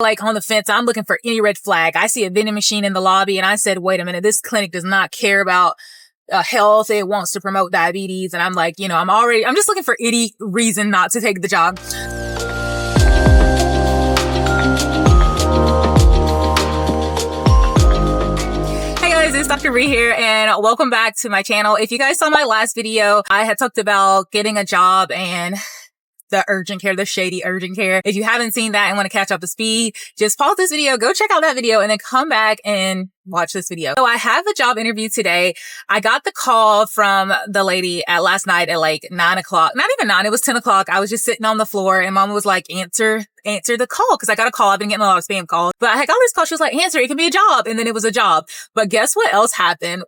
like on the fence. I'm looking for any red flag. I see a vending machine in the lobby and I said, wait a minute, this clinic does not care about health. It wants to promote diabetes. And I'm like, I'm just looking for any reason not to take the job. It's Dr. Bree here and welcome back to my channel. If you guys saw my last video, I had talked about getting a job and the urgent care, the shady urgent care. If you haven't seen that and want to catch up to speed, just pause this video, go check out that video and then come back and watch this video. So I have a job interview today. I got the call from the lady at last night at like 9 o'clock. Not even 9, it was 10 o'clock. I was just sitting on the floor and mom was like, answer the call. Cause I got a call. I've been getting a lot of spam calls, but I got this call. She was like, answer, it can be a job. And then it was a job. But guess what else happened?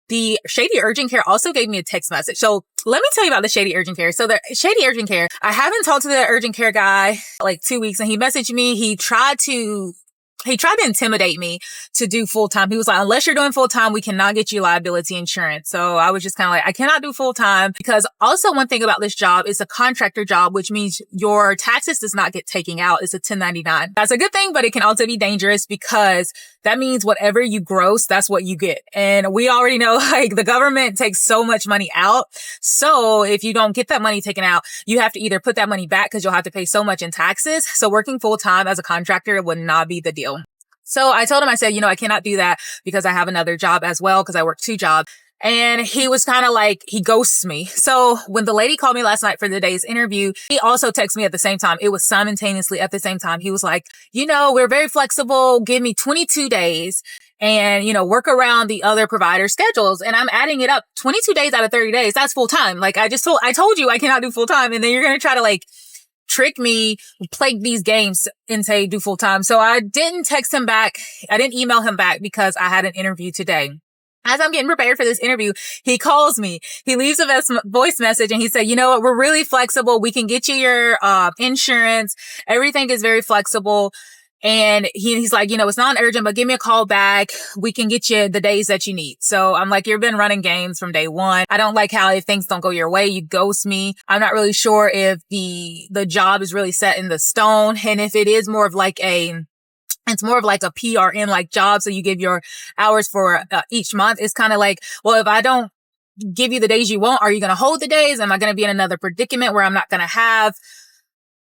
The shady urgent care also gave me a text message. So let me tell you about the shady urgent care. So the shady urgent care, I haven't talked to the urgent care guy like 2 weeks and he messaged me. He tried to intimidate me to do full-time. He was like, unless you're doing full-time, we cannot get you liability insurance. So I was just kind of like, I cannot do full-time because also one thing about this job is a contractor job, which means your taxes does not get taken out. It's a 1099. That's a good thing, but it can also be dangerous because that means whatever you gross, that's what you get. And we already know like the government takes so much money out. So if you don't get that money taken out, you have to either put that money back because you'll have to pay so much in taxes. So working full-time as a contractor would not be the deal. So I told him, I said, I cannot do that because I have another job as well because I work 2 jobs. And he was kind of like, he ghosts me. So when the lady called me last night for the day's interview, he also texted me at the same time. It was simultaneously at the same time. He was like, we're very flexible. Give me 22 days and, work around the other provider schedules. And I'm adding it up 22 days out of 30 days. That's full time. Like I told you I cannot do full time. And then you're going to try to like trick me, play these games and say do full time. So I didn't text him back. I didn't email him back because I had an interview today. As I'm getting prepared for this interview, he calls me. He leaves a voice message and he said, what, we're really flexible. We can get you your insurance. Everything is very flexible. And he's like, it's not urgent, but give me a call back. We can get you the days that you need. So I'm like, you've been running games from day one. I don't like how if things don't go your way, you ghost me. I'm not really sure if the job is really set in the stone. And if it is more of like it's more of like a PRN like job. So you give your hours for each month. It's kind of like, well, if I don't give you the days you want, are you going to hold the days? Am I going to be in another predicament where I'm not going to have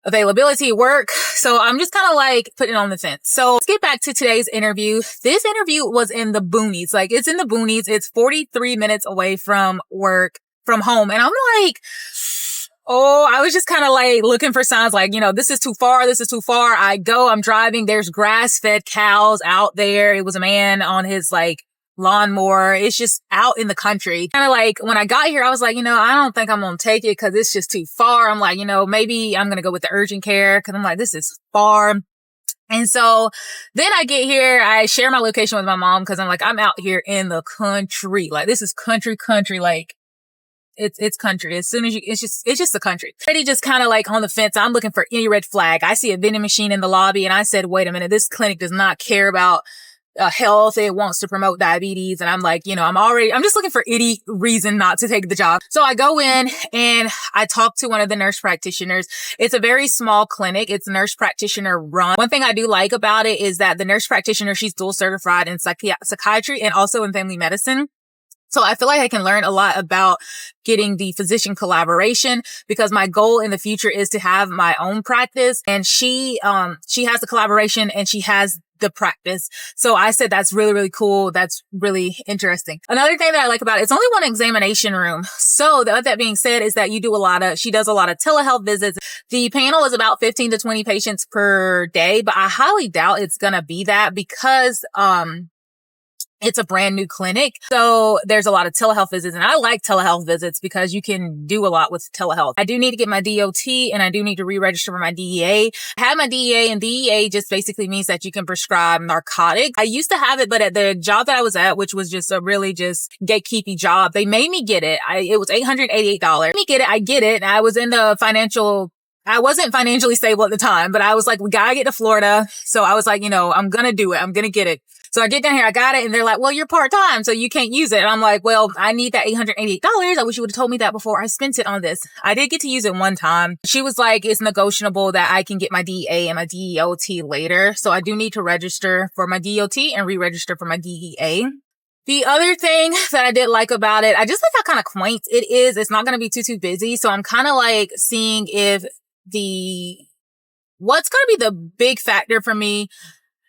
availability at work? So I'm just kind of like putting it on the fence. So let's get back to today's interview. This interview was in the boonies. Like it's in the boonies. It's 43 minutes away from home. And I'm like, I was just kind of like looking for signs like, this is too far. This is too far. I'm driving. There's grass-fed cows out there. It was a man on his like lawnmower. It's just out in the country. Kind of like when I got here, I was like, I don't think I'm going to take it because it's just too far. I'm like, maybe I'm going to go with the urgent care because I'm like, this is far. And so then I get here, I share my location with my mom because I'm like, I'm out here in the country. Like this is country. Like it's country. As soon as it's just the country. Lady just kind of like on the fence. I'm looking for any red flag. I see a vending machine in the lobby and I said, wait a minute, this clinic does not care about health. It wants to promote diabetes. And I'm like, I'm just looking for any reason not to take the job. So I go in and I talk to one of the nurse practitioners. It's a very small clinic. It's nurse practitioner run. One thing I do like about it is that the nurse practitioner, she's dual certified in psychiatry and also in family medicine. So I feel like I can learn a lot about getting the physician collaboration because my goal in the future is to have my own practice. And she has the collaboration and she has the practice. So I said, that's really, really cool. That's really interesting. Another thing that I like about it, it's only one examination room. So that being said is that she does a lot of telehealth visits. The panel is about 15 to 20 patients per day, but I highly doubt it's going to be that because, it's a brand new clinic. So there's a lot of telehealth visits and I like telehealth visits because you can do a lot with telehealth. I do need to get my DOT and I do need to re-register for my DEA. I have my DEA and DEA just basically means that you can prescribe narcotics. I used to have it, but at the job that I was at, which was just a really just gatekeeping job, they made me get it. It was $888. Let me get it. I get it. And I was in the financial I wasn't financially stable at the time, but I was like, we gotta get to Florida. So I was like, I'm gonna do it. I'm gonna get it. So I get down here, I got it. And they're like, well, you're part-time, so you can't use it. And I'm like, well, I need that $888. I wish you would have told me that before I spent it on this. I did get to use it one time. She was like, it's negotiable that I can get my DEA and my DEOT later. So I do need to register for my DOT and re-register for my DEA. The other thing that I did like about it, I just like how kind of quaint it is. It's not going to be too busy. So I'm kind of like seeing if what's going to be the big factor for me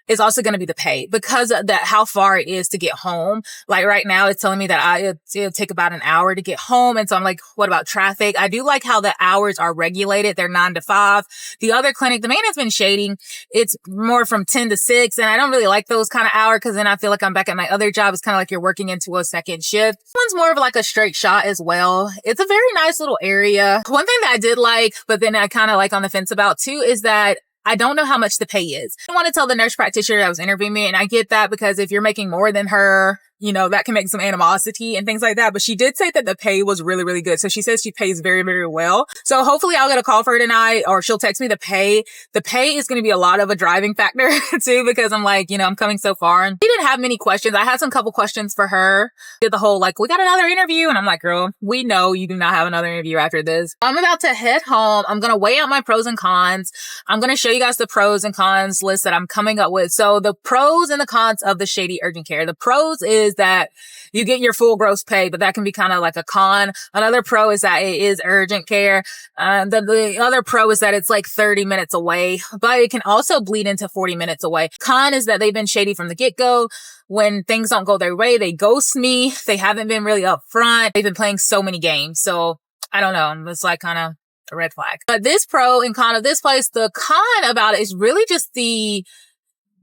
is also going to be the pay, because of that, how far it is to get home. Like right now, it's telling me that it'll take about an hour to get home. And so I'm like, what about traffic? I do like how the hours are regulated. They're 9 to 5. The other clinic, the man has been shading. It's more from 10 to 6. And I don't really like those kind of hours, because then I feel like I'm back at my other job. It's kind of like you're working into a second shift. This one's more of like a straight shot as well. It's a very nice little area. One thing that I did like, but then I kind of like on the fence about too, is that I don't know how much the pay is. I want to tell the nurse practitioner that was interviewing me, and I get that, because if you're making more than her, that can make some animosity and things like that. But she did say that the pay was really, really good. So she says she pays very, very well. So hopefully I'll get a call for her tonight, or she'll text me the pay. The pay is going to be a lot of a driving factor too, because I'm like, I'm coming so far. And she didn't have many questions. I had some couple questions for her. Did the whole, like, we got another interview. And I'm like, girl, we know you do not have another interview after this. I'm about to head home. I'm going to weigh out my pros and cons. I'm going to show you guys the pros and cons list that I'm coming up with. So the pros and the cons of the shady urgent care. The pros is that you get your full gross pay, but that can be kind of like a con. Another pro is that it is urgent care. The other pro is that it's like 30 minutes away, but it can also bleed into 40 minutes away. Con is that they've been shady from the get-go. When things don't go their way, they ghost me. They haven't been really upfront. They've been playing so many games. So I don't know. It's like kind of a red flag. But this pro and con of this place, the con about it is really just the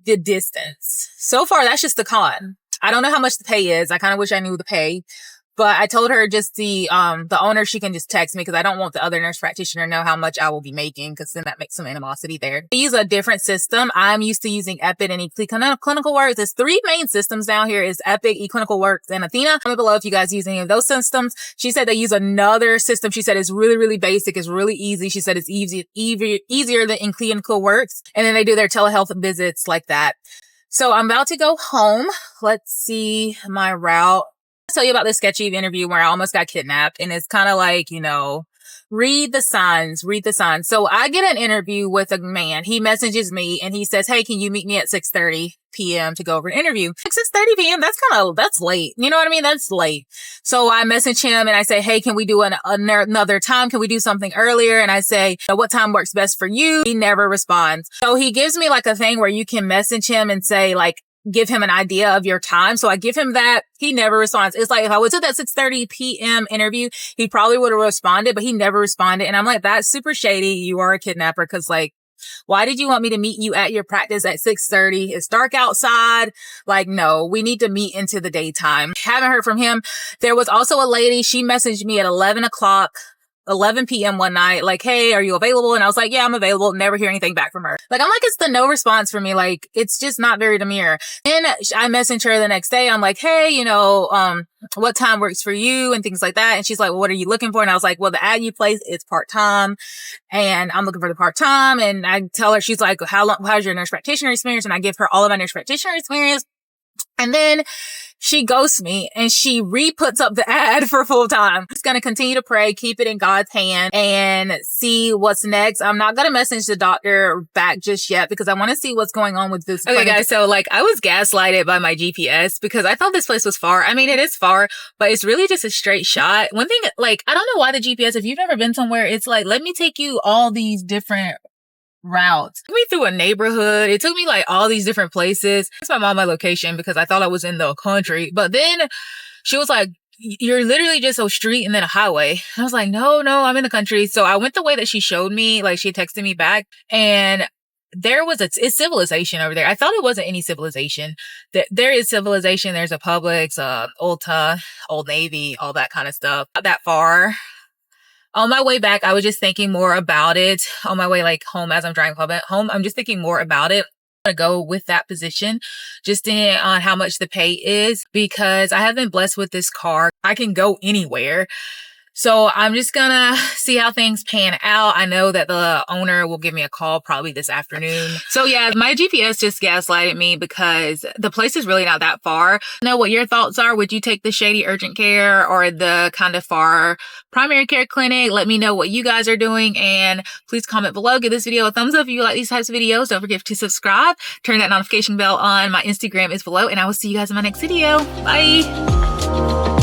distance. So far, that's just the con. I don't know how much the pay is. I kind of wish I knew the pay, but I told her just the owner, she can just text me, because I don't want the other nurse practitioner to know how much I will be making, because then that makes some animosity there. They use a different system. I'm used to using Epic and eClinical Works. There's 3 main systems down here: is Epic, eClinical Works, and Athena. Comment below if you guys use any of those systems. She said they use another system. She said it's really, really basic. It's really easy. She said it's easier than eClinical Works. And then they do their telehealth visits like that. So I'm about to go home. Let's see my route. I'll tell you about this sketchy interview where I almost got kidnapped. And it's kind of like, read the signs. So I get an interview with a man. He messages me and he says, hey, can you meet me at 6:30 p.m. to go over an interview? Like 6:30 p.m. That's late. You know what I mean? That's late. So I message him and I say, hey, can we do another time? Can we do something earlier? And I say, what time works best for you? He never responds. So he gives me like a thing where you can message him and say, like, give him an idea of your time. So I give him that. He never responds. It's like if I was at that 6:30 p.m. interview, he probably would have responded, but he never responded. And I'm like, that's super shady. You are a kidnapper. Cause like, why did you want me to meet you at your practice at 6:30? It's dark outside. Like, no, we need to meet into the daytime. Haven't heard from him. There was also a lady. She messaged me at 11 p.m. one night, like, hey, are you available? And I was like, yeah, I'm available. Never hear anything back from her. Like, I'm like, it's the no response for me. Like, it's just not very demure. Then I messaged her the next day. I'm like, hey, what time works for you and things like that. And she's like, well, what are you looking for? And I was like, well, the ad you placed is part-time and I'm looking for the part-time. And I tell her, she's like, how's your nurse practitioner experience? And I give her all of my nurse practitioner experience. And then she ghosts me and she re-puts up the ad for full time. I'm just going to continue to pray, keep it in God's hand and see what's next. I'm not going to message the doctor back just yet because I want to see what's going on with this. Okay, guys. So like I was gaslighted by my GPS because I thought this place was far. I mean, it is far, but it's really just a straight shot. One thing, like, I don't know why the GPS, if you've never been somewhere, it's like, let me take you all these different routes. It took me through a neighborhood. It took me like all these different places. That's my mom, my location because I thought I was in the country. But then she was like, you're literally just a street and then a highway. I was like, no, I'm in the country. So I went the way that she showed me, like she texted me back and there was it's civilization over there. I thought it wasn't any civilization. There is civilization. There's a Publix, Ulta, Old Navy, all that kind of stuff. Not that far. On my way back, I was just thinking more about it. On my way like home as I'm driving home, I'm just thinking more about it. I'm going to go with that position just on how much the pay is because I have been blessed with this car. I can go anywhere. So I'm just gonna see how things pan out. I know that the owner will give me a call probably this afternoon. So yeah, my GPS just gaslighted me because the place is really not that far. Know what your thoughts are. Would you take the shady urgent care or the kind of far primary care clinic? Let me know what you guys are doing, and please comment below. Give this video a thumbs up if you like these types of videos. Don't forget to subscribe. Turn that notification bell on. My Instagram is below, and I will see you guys in my next video. Bye.